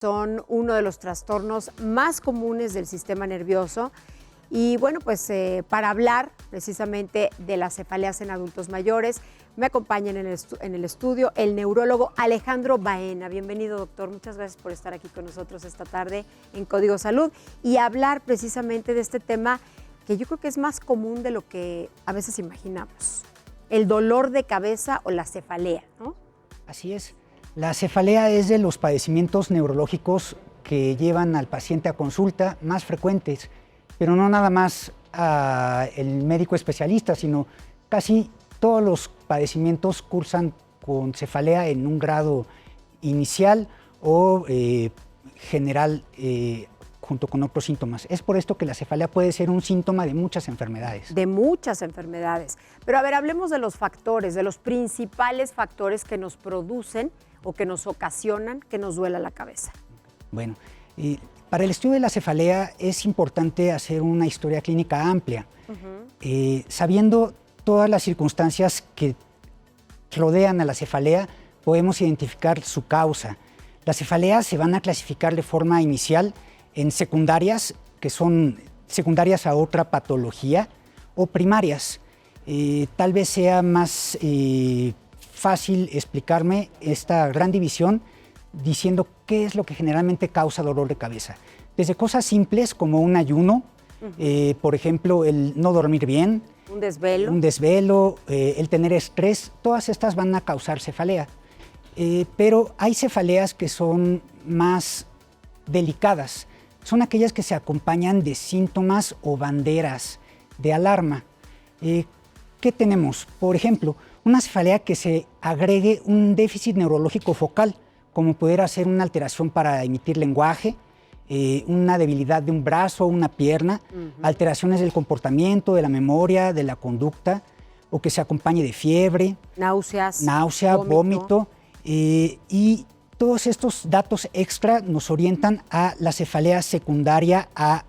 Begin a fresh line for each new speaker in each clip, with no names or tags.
Son uno de los trastornos más comunes del sistema nervioso. Y bueno, pues para hablar precisamente de las cefaleas en adultos mayores, me acompaña en el estudio el neurólogo Alejandro Baena. Bienvenido, doctor. Muchas gracias por estar aquí con nosotros esta tarde en Código Salud y hablar precisamente de este tema que yo creo que es más común de lo que a veces imaginamos. El dolor de cabeza o la cefalea, ¿no?
Así es. La cefalea es de los padecimientos neurológicos que llevan al paciente a consulta más frecuentes, pero no nada más el médico especialista, sino casi todos los padecimientos cursan con cefalea en un grado inicial o general junto con otros síntomas. Es por esto que la cefalea puede ser un síntoma de muchas enfermedades.
De muchas enfermedades. Pero a ver, hablemos de los factores, de los principales factores que nos producen o que nos ocasionan que nos duela la cabeza.
Bueno, para el estudio de la cefalea es importante hacer una historia clínica amplia, sabiendo todas las circunstancias que rodean a la cefalea, podemos identificar su causa. Las cefaleas se van a clasificar de forma inicial en secundarias, que son secundarias a otra patología, o primarias. Tal vez sea más fácil explicarme esta gran división diciendo qué es lo que generalmente causa dolor de cabeza. Desde cosas simples como un ayuno, por ejemplo, el no dormir bien, un desvelo, el tener estrés, todas estas van a causar cefalea. Pero hay cefaleas que son más delicadas. Son aquellas que se acompañan de síntomas o banderas de alarma. ¿Qué tenemos? Por ejemplo, una cefalea que se agregue un déficit neurológico focal, como poder hacer una alteración para emitir lenguaje, una debilidad de un brazo o una pierna, alteraciones del comportamiento, de la memoria, de la conducta, o que se acompañe de fiebre, náusea, vómito, y todos estos datos extra nos orientan a la cefalea secundaria a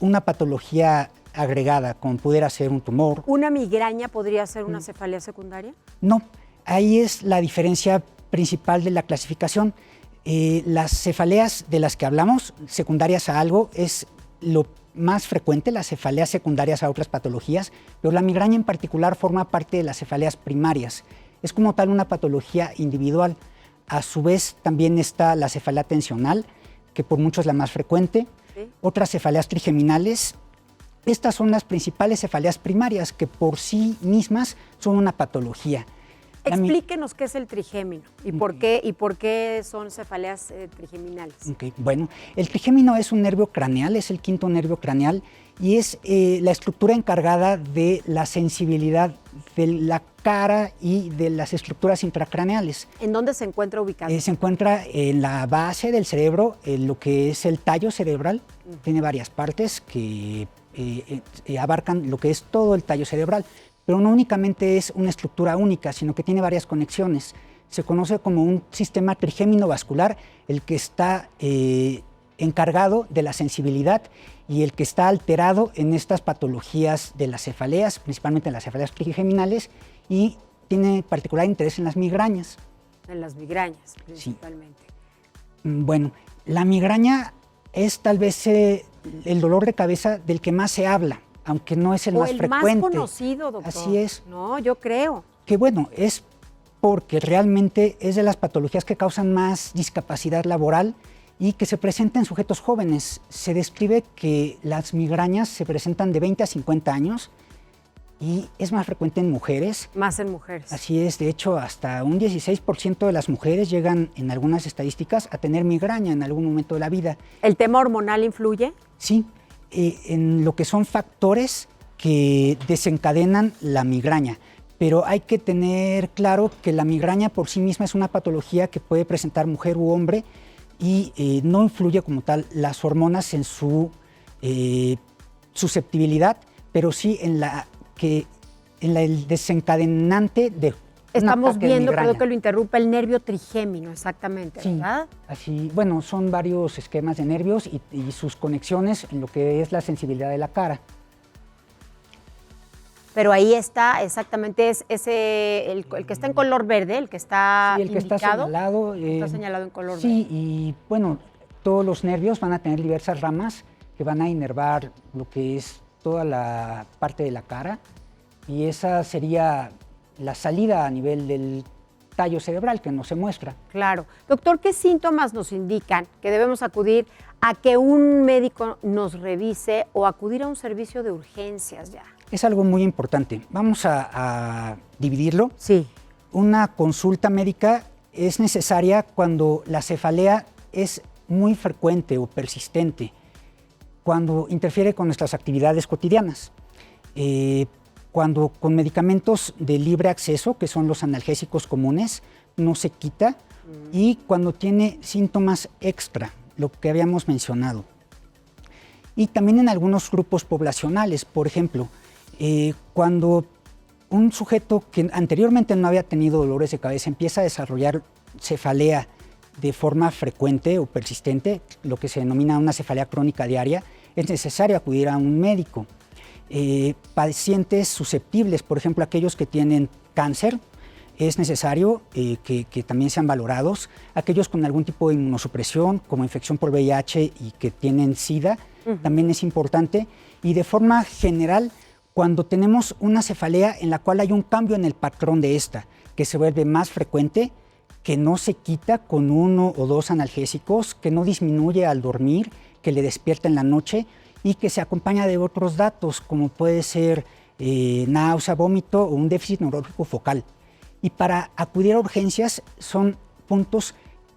una patología agregada, como pudiera ser un tumor.
¿Una migraña podría ser una cefalea secundaria?
No, ahí es la diferencia principal de la clasificación. Las cefaleas de las que hablamos, secundarias a algo, es lo más frecuente, las cefaleas secundarias a otras patologías, pero la migraña en particular forma parte de las cefaleas primarias. Es como tal una patología individual. A su vez también está la cefalea tensional, que por mucho es la más frecuente. Otras cefaleas trigeminales. Estas son las principales cefaleas primarias que por sí mismas son una patología.
Explíquenos qué es el trigémino y por qué son cefaleas trigeminales.
Bueno, el trigémino es un nervio craneal, es el quinto nervio craneal y es la estructura encargada de la sensibilidad de la cara y de las estructuras intracraneales.
¿En dónde se encuentra ubicado?
Se encuentra en la base del cerebro, en lo que es el tallo cerebral. Tiene varias partes que abarcan lo que es todo el tallo cerebral, pero no únicamente es una estructura única, sino que tiene varias conexiones. Se conoce como un sistema trigémino vascular, el que está encargado de la sensibilidad y el que está alterado en estas patologías de las cefaleas, principalmente en las cefaleas trigeminales, y tiene particular interés en las migrañas.
En las migrañas, principalmente.
Sí. Bueno, la migraña es tal vez el dolor de cabeza del que más se habla, aunque no es el más frecuente.
O el más conocido, doctor.
Así es.
No, yo creo.
Que bueno, es porque realmente es de las patologías que causan más discapacidad laboral y que se presenta en sujetos jóvenes. Se describe que las migrañas se presentan de 20 a 50 años y es más frecuente en mujeres.
Más en mujeres.
Así es, de hecho, hasta un 16% de las mujeres llegan en algunas estadísticas a tener migraña en algún momento de la vida.
¿El tema hormonal influye?
Sí, en lo que son factores que desencadenan la migraña. Pero hay que tener claro que la migraña por sí misma es una patología que puede presentar mujer u hombre y no influye como tal las hormonas en su susceptibilidad, pero sí en el desencadenante de
Estamos viendo, creo que lo interrumpe, el nervio trigémino, exactamente, ¿verdad?
Sí, así, bueno, son varios esquemas de nervios y sus conexiones en lo que es la sensibilidad de la cara.
Pero ahí está exactamente, es ese, el que está en color verde, el que está
Sí, el que
indicado.
está señalado.
Está señalado en color verde.
Sí, y bueno, todos los nervios van a tener diversas ramas que van a inervar lo que es toda la parte de la cara, y esa sería la salida a nivel del tallo cerebral que no se muestra.
Claro. Doctor, ¿qué síntomas nos indican que debemos acudir a que un médico nos revise o acudir a un servicio de urgencias ya?
Es algo muy importante. Vamos a dividirlo.
Sí.
Una consulta médica es necesaria cuando la cefalea es muy frecuente o persistente, cuando interfiere con nuestras actividades cotidianas, cuando con medicamentos de libre acceso, que son los analgésicos comunes, no se quita, y cuando tiene síntomas extra, lo que habíamos mencionado. Y también en algunos grupos poblacionales, por ejemplo, cuando un sujeto que anteriormente no había tenido dolores de cabeza empieza a desarrollar cefalea de forma frecuente o persistente, lo que se denomina una cefalea crónica diaria, es necesario acudir a un médico. Pacientes susceptibles, por ejemplo, aquellos que tienen cáncer, es necesario que también sean valorados. Aquellos con algún tipo de inmunosupresión, como infección por VIH y que tienen SIDA, también es importante. Y de forma general, cuando tenemos una cefalea en la cual hay un cambio en el patrón de esta, que se vuelve más frecuente, que no se quita con 1 o 2 analgésicos, que no disminuye al dormir, que le despierta en la noche y que se acompaña de otros datos, como puede ser náusea, vómito o un déficit neurológico focal. Y para acudir a urgencias son puntos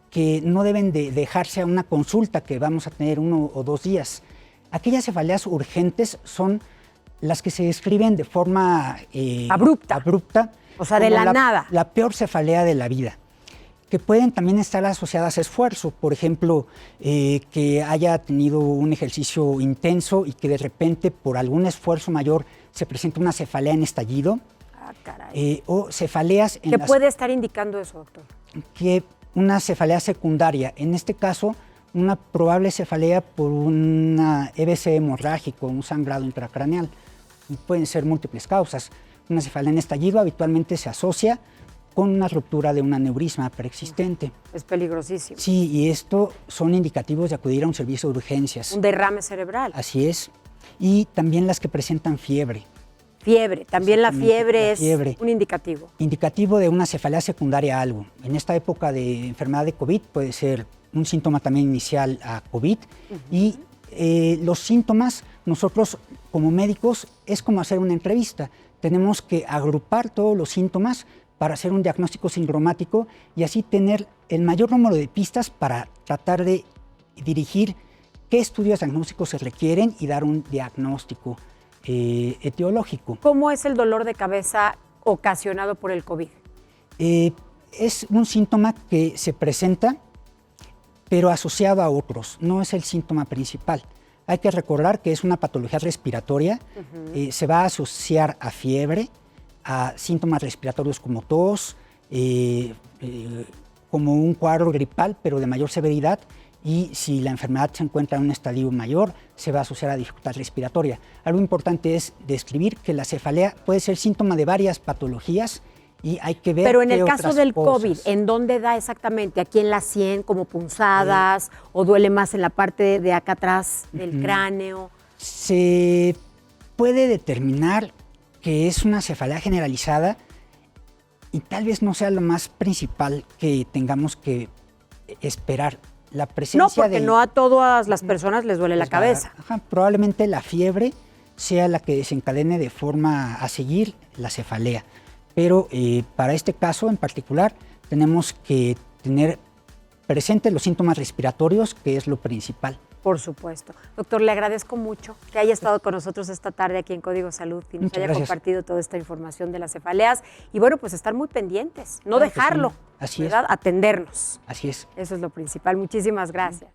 que no deben de dejarse a una consulta que vamos a tener 1 o 2 días. Aquellas cefaleas urgentes son las que se describen de forma abrupta,
o sea, de la nada.
La peor cefalea de la vida, que pueden también estar asociadas a esfuerzo. Por ejemplo, que haya tenido un ejercicio intenso y que de repente por algún esfuerzo mayor se presenta una cefalea en estallido.
Ah, caray.
O cefaleas en
¿Qué puede estar indicando eso, doctor?
Que una cefalea secundaria, en este caso una probable cefalea por una EBC hemorrágico, un sangrado intracraneal. Pueden ser múltiples causas. Una cefalea en estallido habitualmente se asocia con una ruptura de un aneurisma preexistente.
Es peligrosísimo.
Sí, y esto son indicativos de acudir a un servicio de urgencias.
Un derrame cerebral.
Así es. Y también las que presentan fiebre.
Fiebre, también la fiebre es un indicativo.
Indicativo de una cefalea secundaria a algo. En esta época de enfermedad de COVID puede ser un síntoma también inicial a COVID. Y los síntomas, nosotros como médicos, es como hacer una entrevista. Tenemos que agrupar todos los síntomas para hacer un diagnóstico sindromático y así tener el mayor número de pistas para tratar de dirigir qué estudios diagnósticos se requieren y dar un diagnóstico etiológico.
¿Cómo es el dolor de cabeza ocasionado por el COVID?
Es un síntoma que se presenta, pero asociado a otros, no es el síntoma principal. Hay que recordar que es una patología respiratoria, se va a asociar a fiebre, a síntomas respiratorios como tos, como un cuadro gripal, pero de mayor severidad, y si la enfermedad se encuentra en un estadio mayor, se va a asociar a dificultad respiratoria. Algo importante es describir que la cefalea puede ser síntoma de varias patologías y hay que ver.
Pero en el caso del
cosas.
COVID, ¿en dónde da exactamente? ¿Aquí en la sien, como punzadas, o duele más en la parte de acá atrás del cráneo?
Se puede determinar que es una cefalea generalizada y tal vez no sea lo más principal que tengamos que esperar. La presencia
no, porque no a todas las personas les duele la cabeza.
Probablemente la fiebre sea la que desencadene de forma a seguir la cefalea. Pero para este caso en particular tenemos que tener presentes los síntomas respiratorios, que es lo principal.
Por supuesto. Doctor, le agradezco mucho que haya estado con nosotros esta tarde aquí en Código Salud y nos haya compartido toda esta información de las cefaleas. Y bueno, pues estar muy pendientes, no dejarlo,
Así
¿verdad?
es.
Atendernos.
Así es.
Eso es lo principal. Muchísimas gracias.